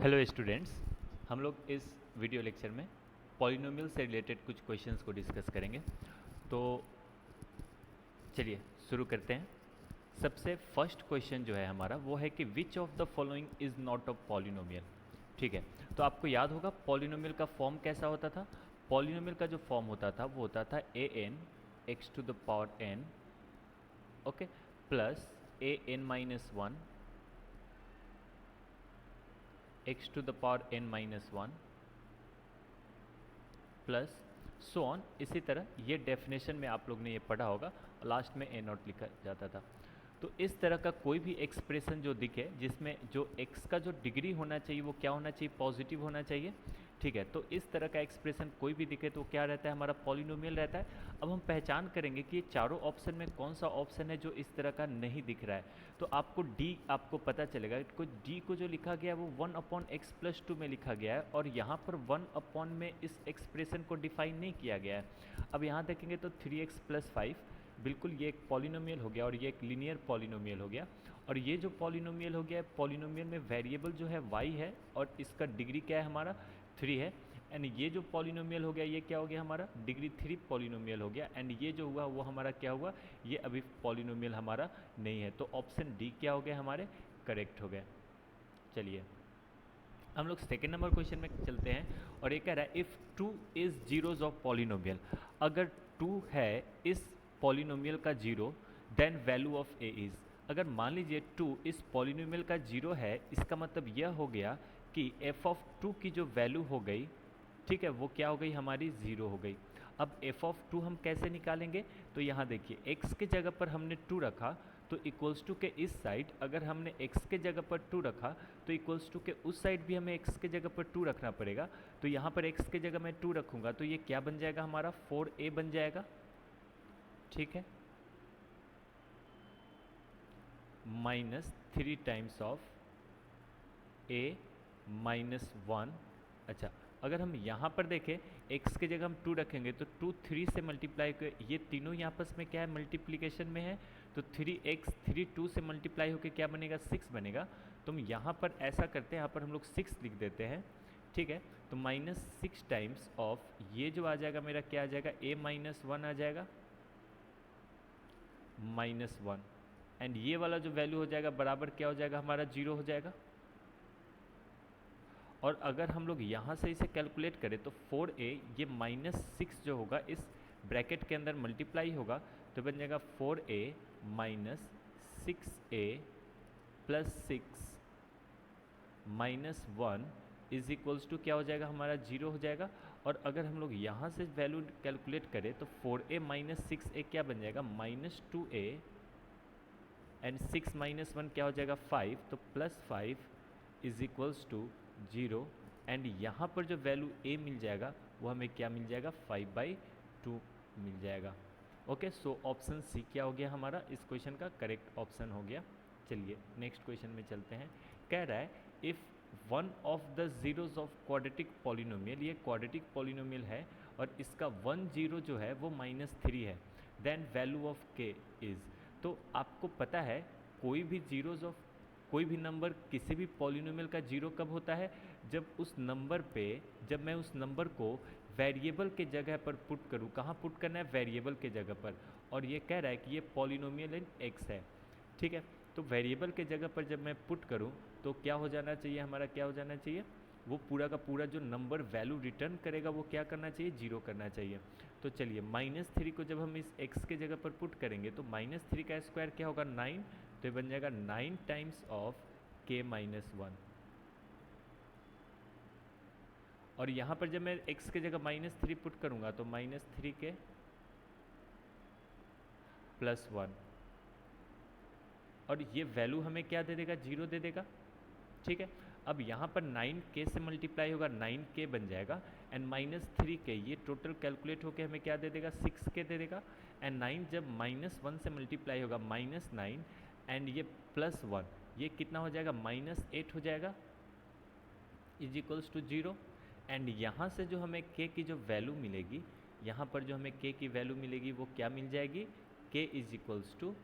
Hello students, हम लोग इस वीडियो लेक्चर में पॉलिनोमियल से रिलेटेड कुछ क्वेश्चंस को डिस्कस करेंगे। तो चलिए शुरू करते हैं। सबसे फर्स्ट क्वेश्चन जो है हमारा वो है कि which of the following is not a polynomial. ठीक है, तो आपको याद होगा पॉलिनोमियल का फॉर्म कैसा होता था। पॉलिनोमियल का जो फॉर्म होता था वो होता था a n x to the power n, okay, plus a n minus one x to the power n minus one plus so on. इसी तरह ये डेफिनेशन में आप लोग ने ये पढ़ा होगा, लास्ट में ए नॉट लिखा जाता था। तो इस तरह का कोई भी एक्सप्रेशन जो दिखे जिसमें जो x का जो डिग्री होना चाहिए वो क्या होना चाहिए, पॉजिटिव होना चाहिए। ठीक है, तो इस तरह का एक्सप्रेशन कोई भी दिखे तो क्या रहता है, हमारा पॉलिनोमियल रहता है। अब हम पहचान करेंगे कि ये चारों ऑप्शन में कौन सा ऑप्शन है जो इस तरह का नहीं दिख रहा है। तो आपको डी आपको पता चलेगा कि डी को जो लिखा गया है वो 1/x+2 में लिखा गया है और यहाँ पर 1 में इस एक्सप्रेशन को डिफाइन नहीं किया गया है। अब यहाँ देखेंगे तो 3x+5 बिल्कुल ये एक पॉलिनोमियल हो गया और ये एक लीनियर पॉलिनोमियल हो गया। और ये जो पॉलिनोमियल हो गया, पॉलिनोमियल में वेरिएबल जो है y है और इसका डिग्री क्या है, हमारा 3 है। एंड ये जो पॉलिनोमियल हो गया ये क्या हो गया, हमारा डिग्री 3 पॉलिनोमियल हो गया। एंड ये जो हुआ वो हमारा क्या हुआ, ये अभी पॉलिनोमियल हमारा नहीं है। तो ऑप्शन डी क्या हो गया, हमारे करेक्ट हो गया। चलिए हम लोग सेकेंड नंबर क्वेश्चन में चलते हैं और ये कह रहा है if 2 is zeros of polynomial. अगर 2 है इस पॉलिनोमियल का जीरो, then value of a is. अगर मान लीजिए 2 इस पॉलिनोमियल का जीरो है, इसका मतलब यह हो गया कि एफ ऑफ 2 की जो वैल्यू हो गई, ठीक है, वो क्या हो गई, हमारी ज़ीरो हो गई। अब एफ ऑफ 2 हम कैसे निकालेंगे, तो यहाँ देखिए x के जगह पर हमने 2 रखा तो इक्वल्स टू के इस साइड अगर हमने x के जगह पर 2 रखा तो इक्वल्स टू के उस साइड भी हमें x के जगह पर 2 रखना पड़ेगा। तो यहाँ पर x के जगह मैं 2 रखूँगा तो ये क्या बन जाएगा, हमारा 4a बन जाएगा। ठीक है, -3 टाइम्स ऑफ a -1। अच्छा, अगर हम यहाँ पर देखें x के जगह हम 2 रखेंगे तो 2 3 से मल्टीप्लाई कर, ये तीनों ही आपस में क्या है, मल्टीप्लिकेशन में है। तो 3x 3 2 से मल्टीप्लाई होकर क्या बनेगा, 6 बनेगा। तो हम यहाँ पर ऐसा करते हैं, यहाँ पर हम लोग 6 लिख देते हैं। ठीक है, तो -6 टाइम्स ऑफ ये जो आ जाएगा मेरा क्या आ जाएगा, a -1 आ जाएगा -1। एंड ये वाला जो वैल्यू हो जाएगा बराबर क्या हो जाएगा, हमारा 0 हो जाएगा। और अगर हम लोग यहाँ से इसे कैलकुलेट करें तो 4a ये -6 जो होगा इस ब्रैकेट के अंदर मल्टीप्लाई होगा तो बन जाएगा 4a -6a plus 6 -1 is equals to क्या हो जाएगा, हमारा 0 हो जाएगा। और अगर हम लोग यहाँ से वैल्यू कैलकुलेट करें तो 4a -6a क्या बन जाएगा, -2a एंड 6 -1 क्या हो जाएगा, 5। तो +5 इज इक्वल्स टू 0। एंड यहाँ पर जो वैल्यू a मिल जाएगा वो हमें क्या मिल जाएगा, 5/2 मिल जाएगा। ओके, सो ऑप्शन सी क्या हो गया, हमारा इस क्वेश्चन का करेक्ट ऑप्शन हो गया। चलिए नेक्स्ट क्वेश्चन में चलते हैं। कह रहा है if one of the zeros of quadratic polynomial, ये क्वाड्रेटिक पॉलिनोमियल है और इसका 1 0 जो है वो -3 है, then value of k is. तो आपको पता है कोई भी जीरोज ऑफ कोई भी नंबर किसी भी पॉलिनोमियल का जीरो कब होता है, जब उस नंबर पे जब मैं उस नंबर को वेरिएबल के जगह पर पुट करूँ। कहाँ पुट करना है, वेरिएबल के जगह पर। और ये कह रहा है कि ये पॉलिनोमियल इन x है। ठीक है, तो वेरिएबल के जगह पर जब मैं पुट करूँ तो क्या हो जाना चाहिए, हमारा क्या हो जाना चाहिए, वो पूरा का पूरा जो नंबर वैल्यू रिटर्न करेगा वो क्या करना चाहिए, 0 करना चाहिए। तो चलिए -3 को जब हम इस x के जगह पर पुट करेंगे तो -3 का स्क्वायर क्या होगा, 9। तो ये बन जाएगा 9 टाइम्स ऑफ k -1। और यहाँ पर जब मैं x के जगह -3 पुट करूँगा तो -3 के +1 और ये वैल्यू हमें क्या दे देगा, 0 दे देगा। ठीक है, अब यहाँ पर 9k से मल्टीप्लाई होगा, 9k बन जाएगा एंड -3k ये टोटल कैलकुलेट होकर हमें क्या दे देगा, 6k दे देगा। एंड 9 जब -1 से मल्टीप्लाई होगा, -9 एंड ये +1 ये कितना हो जाएगा, -8 हो जाएगा इज इक्वल्स टू 0। एंड यहाँ से जो हमें k की जो वैल्यू मिलेगी, यहाँ पर जो हमें k की वैल्यू मिलेगी वो क्या मिल जाएगी, k is equals to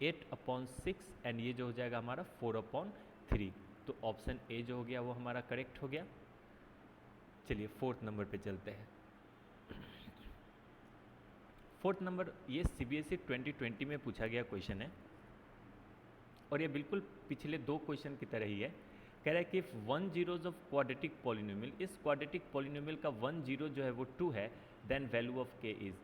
8/6 and ये जो हो जाएगा हमारा 4/3। तो ऑप्शन ए जो हो गया वो हमारा करेक्ट हो गया। चलिए फोर्थ नंबर पे चलते हैं। फोर्थ नंबर ये सीबीएसई 2020 में पूछा गया क्वेश्चन है और ये बिल्कुल पिछले दो क्वेश्चन की तरह ही है। कह रहा है कि 1 zeros ऑफ क्वाड्रेटिक पॉलिनोमियल, इस क्वाड्रेटिक पॉलिनोमियल का 1 0 जो है वो 2 है, देन वैल्यू ऑफ के इज।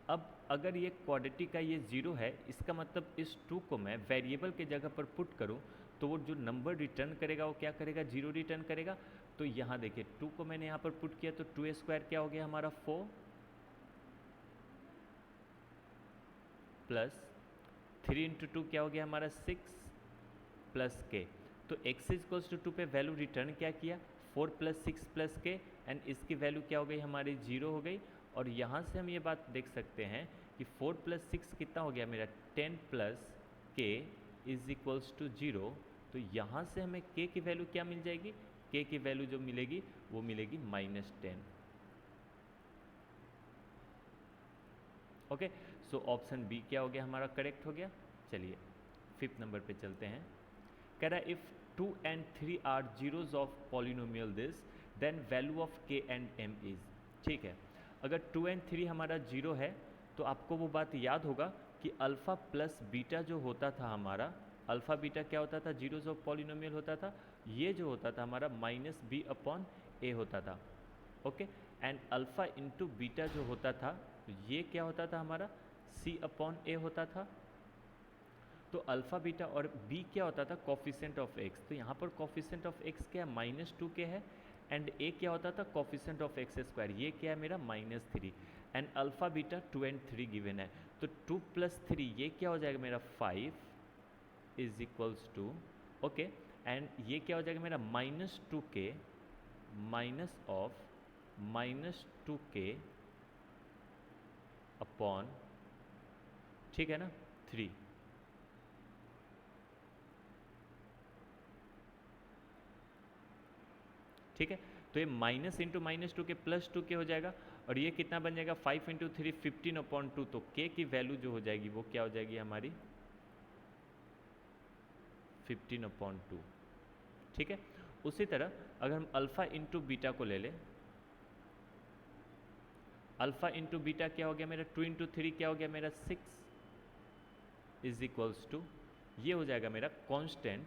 अब अगर ये क्वाड्रेटिक का ये 0 है, इसका मतलब इस 2 को मैं वेरिएबल के जगह पर पुट करूं तो वो जो नंबर रिटर्न करेगा वो क्या करेगा, 0 रिटर्न करेगा। तो यहाँ देखिए 2 को मैंने यहाँ पर पुट किया तो 2² क्या हो गया हमारा 4 प्लस 3 × 2 क्या हो गया हमारा 6 प्लस के। तो x इक्वल्स टू 2 पे वैल्यू रिटर्न क्या किया 4 + 6 + के एंड इसकी वैल्यू क्या हो गई हमारी 0 हो गई। और यहाँ से हम ये बात देख सकते हैं कि 4 + 6 कितना हो गया मेरा 10 + k = 0। तो यहाँ से हमें k की वैल्यू क्या मिल जाएगी, k की वैल्यू जो मिलेगी वो मिलेगी -10। ओके, सो ऑप्शन बी क्या हो गया हमारा करेक्ट हो गया। चलिए फिफ्थ नंबर पे चलते हैं। कह रहा है if 2 and 3 are zeros of polynomial this then value of k and m is. ठीक है, अगर 2 and 3 हमारा 0 है तो आपको वो बात याद होगा कि अल्फ़ा प्लस बीटा जो होता था हमारा, अल्फ़ा बीटा क्या होता था, जीरोज ऑफ पॉलिनोमियल होता था। ये जो होता था हमारा -b/a होता था। Okay, and alpha into beta जो होता था तो ये क्या होता था हमारा c/a होता था। तो अल्फ़ा बीटा और b क्या होता था, कॉफिशेंट ऑफ x। तो यहाँ पर कॉफिशेंट ऑफ x क्या है -2k है एंड a क्या होता था कॉफिशेंट ऑफ x², ये क्या है मेरा -3 and alpha beta 2 and 3 given है। तो 2 + 3 ये क्या हो जाएगा मेरा 5 = ओके, एंड ये क्या हो जाएगा मेरा -2k -2k अपॉन, ठीक है ना, 3। ठीक है, तो ये माइनस इंटू -2k + 2k हो जाएगा और ये कितना बन जाएगा 5 × 3 15/2। तो k की वैल्यू जो हो जाएगी वो क्या हो जाएगी हमारी 15/2। ठीक है, उसी तरह अगर हम अल्फ़ा इंटू बीटा को ले लें, अल्फ़ा इंटू बीटा क्या हो गया मेरा 2 × 3 क्या हो गया मेरा 6 = ये हो जाएगा मेरा कांस्टेंट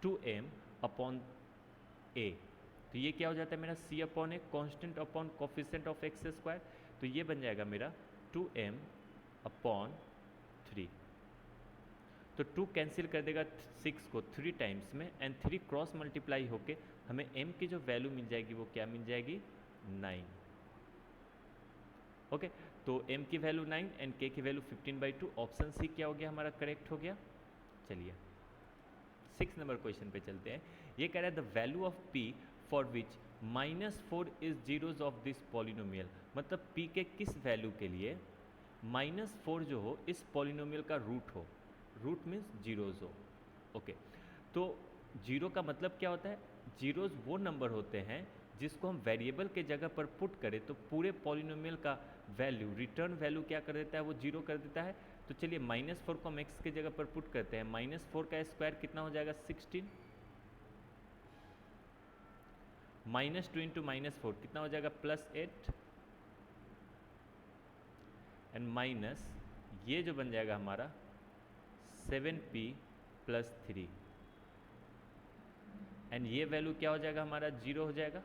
2m/a। तो ये क्या हो जाता है मेरा c/a constant upon coefficient of x²। तो ये बन जाएगा मेरा 2m/3। तो 2 कैंसिल कर देगा 6 को 3 टाइम्स में एंड 3 क्रॉस मल्टीप्लाई होके हमें m की जो वैल्यू मिल जाएगी वो क्या मिल जाएगी 9। ओके, तो m की वैल्यू 9 एंड k की वैल्यू 15/2। ऑप्शन सी क्या हो गया हमारा करेक्ट हो गया। चलिए 6 नंबर क्वेश्चन पे चलते हैं। ये कह रहा है the value of p for which -4 is zeros of this polynomial. मतलब p के किस वैल्यू के लिए -4 जो हो इस पॉलिनोमियल का रूट हो, रूट मीन्स जीरोज हो। ओके, तो जीरो का मतलब क्या होता है, जीरोज वो नंबर होते हैं जिसको हम वेरिएबल के जगह पर पुट करें तो पूरे पॉलिनोमियल का वैल्यू, रिटर्न वैल्यू क्या कर देता है, वो जीरो कर देता है। तो चलिए -4 को हम x के जगह पर पुट करते हैं। -4 का स्क्वायर कितना हो जाएगा 16, -2 × -4 कितना हो जाएगा +8 एंड माइनस ये जो बन जाएगा हमारा 7p + 3 एंड ये वैल्यू क्या हो जाएगा हमारा 0 हो जाएगा।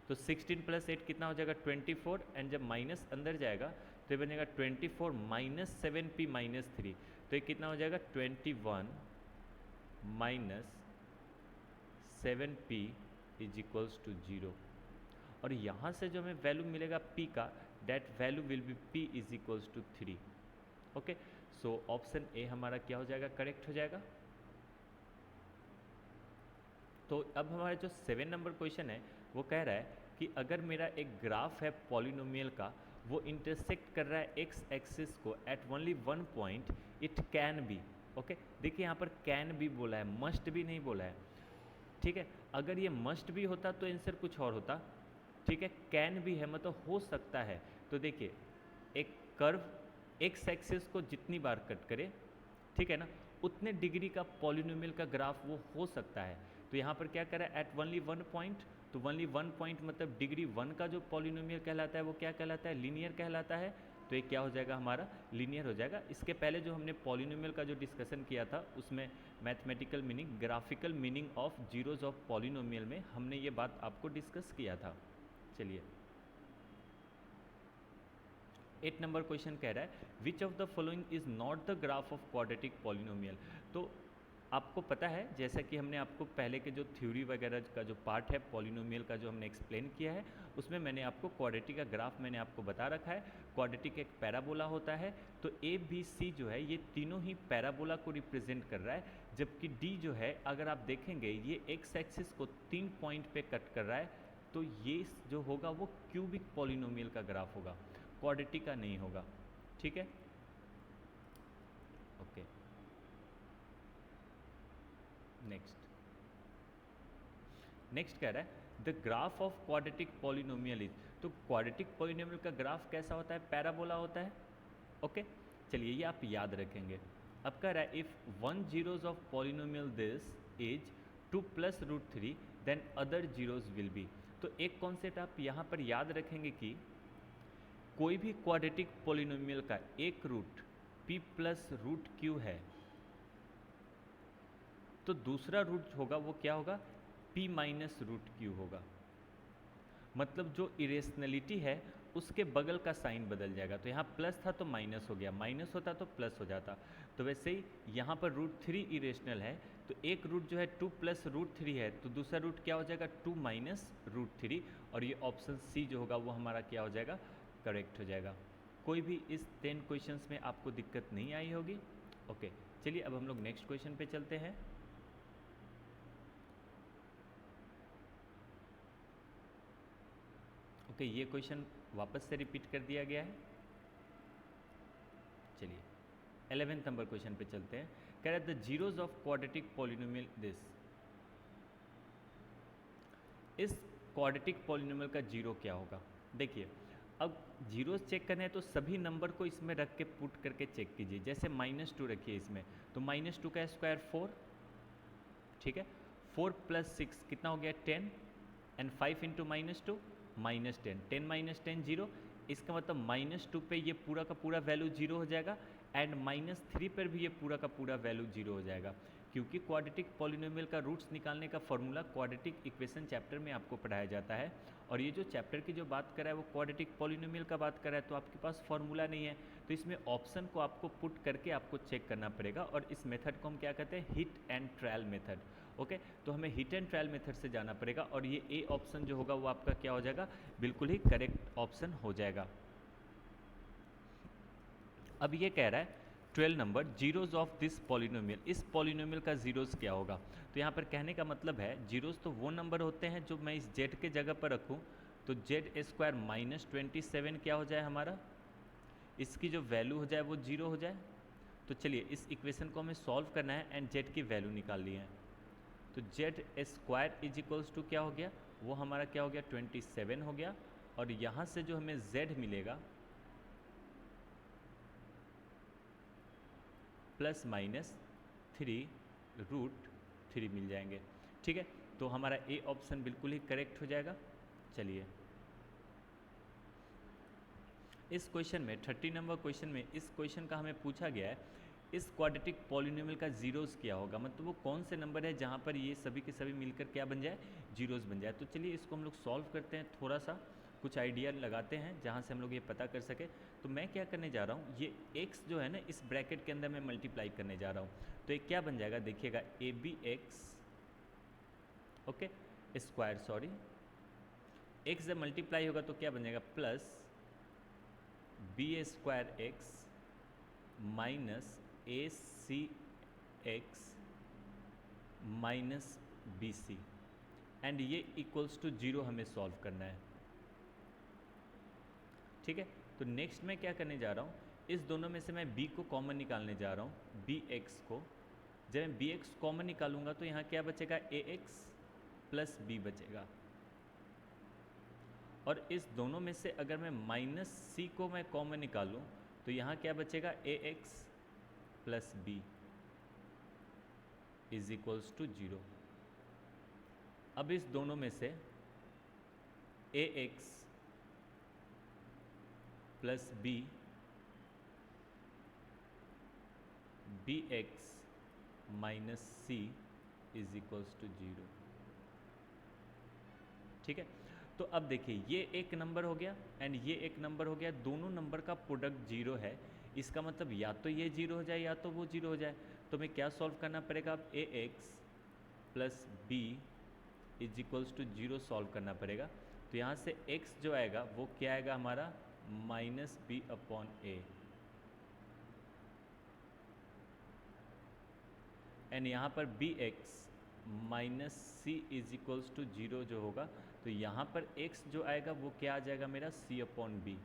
तो 16 + 8 कितना हो जाएगा 24 एंड जब माइनस अंदर जाएगा तो ये बनेगा 24 - 7p - 3। तो ये कितना हो जाएगा 21 - 7p = 0। और यहाँ से जो हमें वैल्यू मिलेगा p का, that value will be p = 3। Okay, so option A हमारा क्या हो जाएगा करेक्ट हो जाएगा। तो अब हमारा जो 7 नंबर क्वेश्चन है वो कह रहा है कि अगर मेरा एक ग्राफ है पॉलिनोमियल का, वो इंटरसेक्ट कर रहा है एक्स एक्सिस को at only one point, it can be. Okay, देखिए यहाँ पर कैन भी बोला है, मस्ट भी नहीं बोला है। ठीक है, अगर ये मस्ट भी होता तो आंसर कुछ और होता। ठीक है, कैन भी है मतलब हो सकता है, तो देखिए एक कर्व एक्स एक्सिस को जितनी बार कट करे, ठीक है ना, उतने डिग्री का पॉलिनोमियल का ग्राफ वो हो सकता है। तो यहाँ पर क्या करा एट ओनली वन पॉइंट, तो ओनली वन पॉइंट मतलब डिग्री वन का जो पॉलिनोमियल कहलाता है वो क्या कहलाता है, लीनियर कहलाता है। तो ये क्या हो जाएगा हमारा, लीनियर हो जाएगा। इसके पहले जो हमने पॉलिनोमियल का जो डिस्कशन किया था उसमें mathematical meaning, graphical meaning of zeros of polynomial में हमने ये बात आपको डिस्कस किया था। चलिए 8 नंबर क्वेश्चन कह रहा है which of the following is not the graph of quadratic polynomial. तो आपको पता है जैसा कि हमने आपको पहले के जो थ्योरी वगैरह का जो पार्ट है पॉलिनोमियल का जो हमने एक्सप्लेन किया है उसमें मैंने आपको क्वाड्रेटिक का ग्राफ मैंने आपको बता रखा है। क्वाड्रेटिक एक पैराबोला होता है, तो ए बी सी जो है ये तीनों ही पैराबोला को रिप्रेजेंट कर रहा है, जबकि डी जो है अगर आप देखेंगे ये एक्स एक्सिस को 3 पॉइंट पे कट कर रहा है, तो ये जो होगा वो क्यूबिक पॉलिनोमियल का ग्राफ होगा, क्वाड्रेटिक का नहीं होगा। ठीक है, ओके नेक्स्ट कह रहा है the graph of quadratic polynomial is. तो क्वाड्रेटिक पॉलिनोमियल का ग्राफ कैसा होता है, पैराबोला होता है। ओके चलिए ये आप याद रखेंगे। अब कह रहा है if one zeros of polynomial this is 2 + √3 then other zeros will be. तो एक कॉन्सेप्ट आप यहाँ पर याद रखेंगे कि कोई भी क्वाड्रेटिक पॉलिनोमियल का एक रूट p + √q है, तो दूसरा रूट होगा वो क्या होगा, p - √q होगा। मतलब जो इरेशनलिटी है उसके बगल का साइन बदल जाएगा। तो यहाँ प्लस था तो माइनस हो गया, माइनस होता तो प्लस हो जाता। तो वैसे ही यहाँ पर √3 इरेशनल है, तो एक रूट जो है 2 + √3 है, तो दूसरा रूट क्या हो जाएगा 2 - √3, और ये ऑप्शन सी जो होगा वो हमारा क्या हो जाएगा, करेक्ट हो जाएगा। कोई भी इस 10 क्वेश्चंस में आपको दिक्कत नहीं आई होगी। ओके चलिए अब हम लोग नेक्स्ट क्वेश्चन पे चलते हैं। ओके ये क्वेश्चन वापस से रिपीट कर दिया गया है। चलिए 11 नंबर क्वेश्चन पे चलते हैं। कह रहा है the zeros of quadratic polynomial this. इस क्वाड्रेटिक पॉलिनोमियल का जीरो क्या होगा। देखिए अब जीरोस चेक करने हैं तो सभी नंबर को इसमें रख के पुट करके चेक कीजिए। जैसे -2 रखिए इसमें, तो -2 का स्क्वायर 4, ठीक है, 4 + 6 कितना हो गया 10, एंड 5 × -2 -10, 10 - 10 0। इसका मतलब -2 पे ये पूरा का पूरा वैल्यू 0 हो जाएगा, एंड -3 पर भी ये पूरा का पूरा वैल्यू 0 हो जाएगा, क्योंकि क्वाड्रेटिक पॉलिनोमियल का रूट्स निकालने का फॉर्मूला क्वाड्रेटिक इक्वेशन चैप्टर में आपको पढ़ाया जाता है। और ये जो चैप्टर की जो बात कर रहा है वो क्वाड्रेटिक पॉलिनोमियल का बात कर रहा है, तो आपके पास फॉर्मूला नहीं है, तो इसमें ऑप्शन को आपको पुट करके आपको चेक करना पड़ेगा। और इस मेथड को हम क्या कहते हैं, hit and trial method. Okay तो हमें हिट एंड ट्रायल मेथड से जाना पड़ेगा, और ये ए ऑप्शन जो होगा वो आपका क्या हो जाएगा, बिल्कुल ही करेक्ट ऑप्शन हो जाएगा। अब ये कह रहा है 12 number zeros of this polynomial. इस पॉलिनोमियल का जीरोज क्या होगा। तो यहाँ पर कहने का मतलब है जीरोज तो वो नंबर होते हैं जो मैं इस जेड के जगह पर रखूँ, तो Z² -27 क्या हो जाए हमारा, इसकी जो वैल्यू हो जाए वो 0 हो जाए। तो चलिए इस इक्वेशन को हमें सॉल्व करना है एंड Z की वैल्यू निकाल ली है। तो Z² = क्या हो गया, वो हमारा क्या हो गया 27 हो गया, और यहाँ से जो हमें Z मिलेगा ±3 √3 मिल जाएंगे। ठीक है, तो हमारा ए ऑप्शन बिल्कुल ही करेक्ट हो जाएगा। चलिए इस क्वेश्चन में 30 नंबर क्वेश्चन में इस क्वेश्चन का हमें पूछा गया है इस क्वाड्रेटिक पॉलिनोमियल का जीरोस क्या होगा, मतलब वो कौन से नंबर है जहाँ पर ये सभी के सभी मिलकर क्या बन जाए, जीरोस बन जाए। तो चलिए इसको हम लोग सॉल्व करते हैं, थोड़ा सा कुछ आइडिया लगाते हैं जहाँ से हम लोग ये पता कर सके। तो मैं क्या करने जा रहा हूँ, ये x जो है ना इस ब्रैकेट के अंदर मैं मल्टीप्लाई करने जा रहा हूँ, तो एक क्या बन जाएगा देखिएगा ABX okay square, sorry x जब मल्टीप्लाई होगा तो क्या बन जाएगा +BA² x -ACX -BC, and ये = 0 हमें सॉल्व करना है। ठीक है, तो नेक्स्ट मैं क्या करने जा रहा हूँ, इस दोनों में से मैं b को कॉमन निकालने जा रहा हूँ, bx को। जब मैं bx कॉमन निकालूंगा तो यहाँ क्या बचेगा, ax + b बचेगा। और इस दोनों में से अगर मैं माइनस सी को मैं कॉमन निकालूं तो यहाँ क्या बचेगा, a x plus b is equals to 0। अब इस दोनों में से a x plus b x minus c is equals to 0। ठीक है, तो अब देखिए ये एक नंबर हो गया एंड ये एक नंबर हो गया, दोनों नंबर का प्रोडक्ट 0 है। इसका मतलब या तो ये 0 हो जाए या तो वो 0 हो जाए। तो हमें क्या सॉल्व करना पड़ेगा, अब a x plus b is equals to 0 solve करना पड़ेगा। तो यहाँ से x जो आएगा वो क्या आएगा हमारा, minus b upon a, and यहाँ पर b x minus c is equals to 0 जो होगा, तो यहाँ पर x जो आएगा वो क्या आ जाएगा मेरा, c अपॉन बी।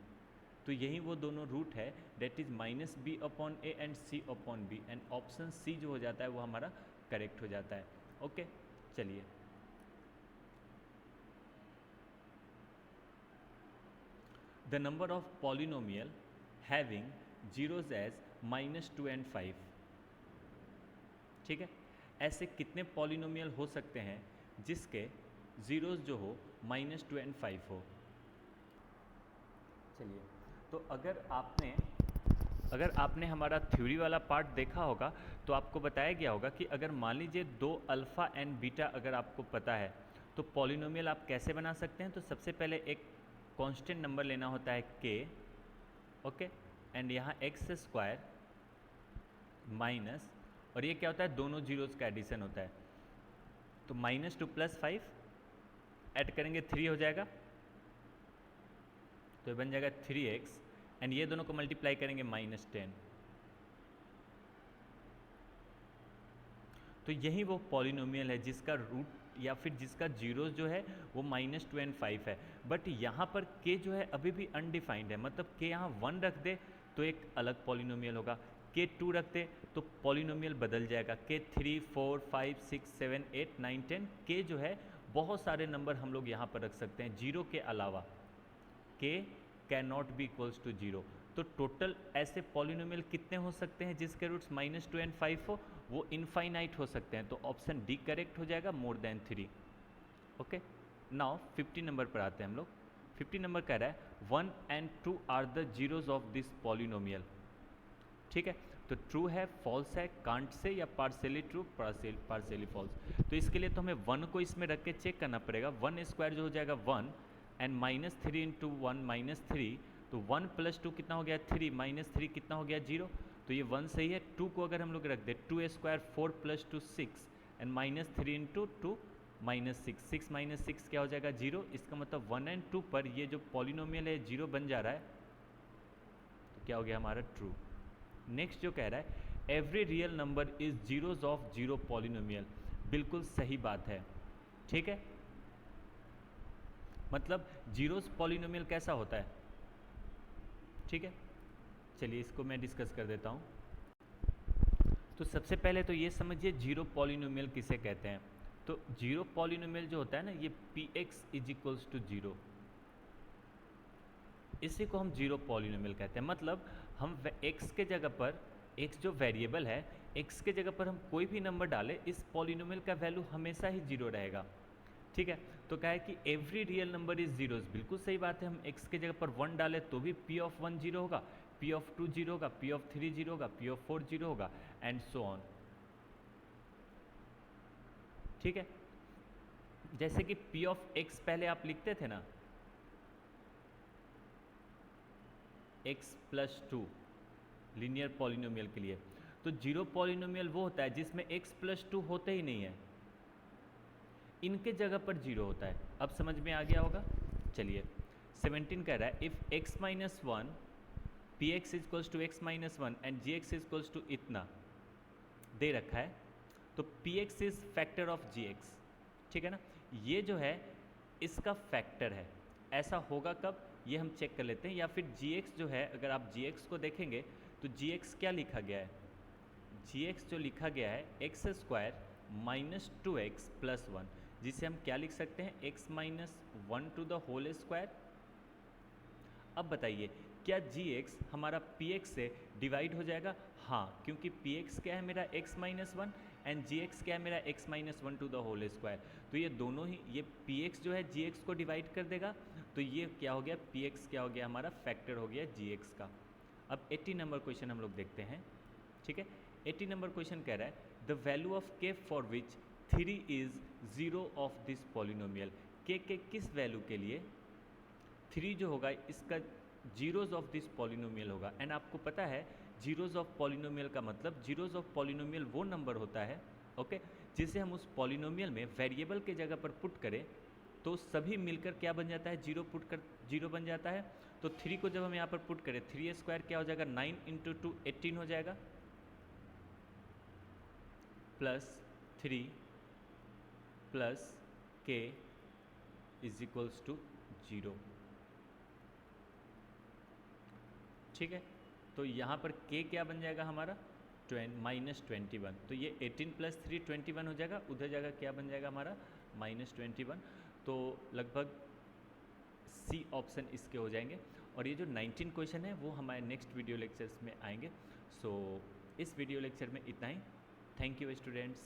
तो यही वो दोनों रूट है, that is minus b upon a and c upon b, and option c जो हो जाता है वो हमारा करेक्ट हो जाता है। ओके, चलिए the number of polynomial having zeros as -2 and 5। ठीक है, ऐसे कितने पॉलिनोमियल हो सकते हैं जिसके जीरोज जो हो -2 and 5 हो। चलिए, तो अगर आपने हमारा थ्योरी वाला पार्ट देखा होगा तो आपको बताया गया होगा कि अगर मान लीजिए 2 अल्फ़ा एंड बीटा अगर आपको पता है तो पॉलिनोमियल आप कैसे बना सकते हैं। तो सबसे पहले एक कांस्टेंट नंबर लेना होता है k, ओके, एंड यहाँ एक्स स्क्वायर माइनस, और ये क्या होता है, दोनों जीरोज़ का एडिशन होता है। तो -2 + 5 ऐड करेंगे 3 हो जाएगा, तो ये बन जाएगा 3x, एंड ये दोनों को मल्टीप्लाई करेंगे -10। तो यही वो पॉलिनोमियल है जिसका रूट या फिर जिसका जीरोस जो है वो -2 and 5 है। बट यहाँ पर k जो है अभी भी अनडिफाइंड है, मतलब k यहाँ 1 रख दे तो एक अलग पॉलिनोमियल होगा, k 2 रख दे तो पॉलिनोमियल बदल जाएगा, k 3 4 5 6 7 8 9 10, k जो है बहुत सारे नंबर हम लोग यहाँ पर रख सकते हैं जीरो के अलावा, k can not be equals to 0। तो टोटल ऐसे पॉलिनोमियल कितने हो सकते हैं जिसके रूट्स -2 and 5 हो, वो इनफाइनाइट हो सकते हैं। तो ऑप्शन डी करेक्ट हो जाएगा, more than 3। Okay, now 50 number पर आते हैं हम लोग। 50 नंबर कह रहा है 1 and 2 are the zeros of this polynomial. ठीक है, तो ट्रू है, फॉल्स है, कांट से, या पार्शियली ट्रू पार्शियली फॉल्स। तो इसके लिए तो हमें 1 को इसमें रख के चेक करना पड़ेगा। 1 स्क्वायर जो हो जाएगा 1 एंड -3 × 1 -3, तो 1 + 2 कितना हो गया 3, -3 कितना हो गया 0, तो ये 1 सही है। 2 को अगर हम लोग रख दें 2 स्क्वायर 4 + 2 6 एंड -3 × 2 -6, 6 - 6 क्या हो जाएगा 0। इसका मतलब 1 and 2 पर ये जो पॉलिनोमियल है 0 बन जा रहा है, तो क्या हो गया हमारा ट्रू। नेक्स्ट जो कह रहा है every real number is zeros of 0 polynomial, बिल्कुल सही बात है। ठीक है, मतलब जीरोस पॉलिनोमियल कैसा होता है। ठीक है, चलिए इसको मैं डिस्कस कर देता हूँ। तो सबसे पहले तो ये समझिए जीरो पॉलिनोमियल किसे कहते हैं। तो जीरो पॉलिनोमियल जो होता है ना, ये px = 0, इसी को हम जीरो पॉलिनोमियल कहते हैं। मतलब हम x के जगह पर, x जो वेरिएबल है, x के जगह पर हम कोई भी नंबर डालें, इस पॉलिनोमियल का वैल्यू हमेशा ही 0 रहेगा। ठीक है, तो क्या है कि every real number is zeros, बिल्कुल सही बात है। हम x के जगह पर 1 डालें तो भी p ऑफ 1 0 होगा, p ऑफ 2 0 होगा, p ऑफ 3 0 होगा, p ऑफ 4 0 होगा, एंड सो ऑन। ठीक है, जैसे कि p ऑफ x पहले आप लिखते थे ना, x + 2 लीनियर पॉलिनोमियल के लिए, तो जीरो पॉलिनोमियल वो होता है जिसमें x + 2 होते ही नहीं है, इनके जगह पर 0 होता है। अब समझ में आ गया होगा। चलिए 17 कह रहा है if x - 1 px = x - 1 and gx = इतना दे रखा है, तो px is factor of gx। ठीक है ना, ये जो है इसका फैक्टर है। ऐसा होगा कब, ये हम चेक कर लेते हैं। या फिर gx जो है, अगर आप gx को देखेंगे तो gx क्या लिखा गया है, gx जो लिखा गया है x² - 2x + 1, जिसे हम क्या लिख सकते हैं, x - 1 to the whole square अब बताइए क्या gx हमारा px से डिवाइड हो जाएगा? हाँ, क्योंकि px क्या है मेरा x minus one and gx क्या है मेरा x minus one to the whole square. तो ये दोनों ही, ये px जो है gx को डिवाइड कर देगा, तो ये क्या हो गया, px क्या हो गया हमारा फैक्टर हो गया gx का। अब 80 नंबर क्वेश्चन हम लोग देखते हैं, ठीक है। 80 नंबर क्वेश्चन कह रहा है the value of k for which 3 is 0 of this polynomial. k के किस वैल्यू के लिए 3 जो होगा इसका जीरोज ऑफ दिस पॉलिनोमियल होगा। एंड आपको पता है जीरोज ऑफ पॉलिनोमियल का मतलब, जीरोज ऑफ पॉलिनोमियल वो नंबर होता है, ओके, जिसे हम उस पॉलिनोमियल में वेरिएबल के जगह पर पुट करें तो सभी मिलकर क्या बन जाता है, जीरो पुट कर जीरो बन जाता है। तो 3 को जब हम यहाँ पर पुट करें, 3 क्या हो जाएगा, 9 इंटू 2 18 हो जाएगा, plus 3 plus k is equals to 0, ठीक है। तो यहाँ पर k क्या बन जाएगा हमारा, -21। तो ये 18 प्लस 3 21 हो जाएगा, उधर जगह क्या बन जाएगा हमारा -21। तो लगभग सी ऑप्शन इसके हो जाएंगे। और ये जो 19 क्वेश्चन है वो हमारे नेक्स्ट वीडियो लेक्चर्स में आएंगे। सो इस वीडियो लेक्चर में इतना ही। Thank you students.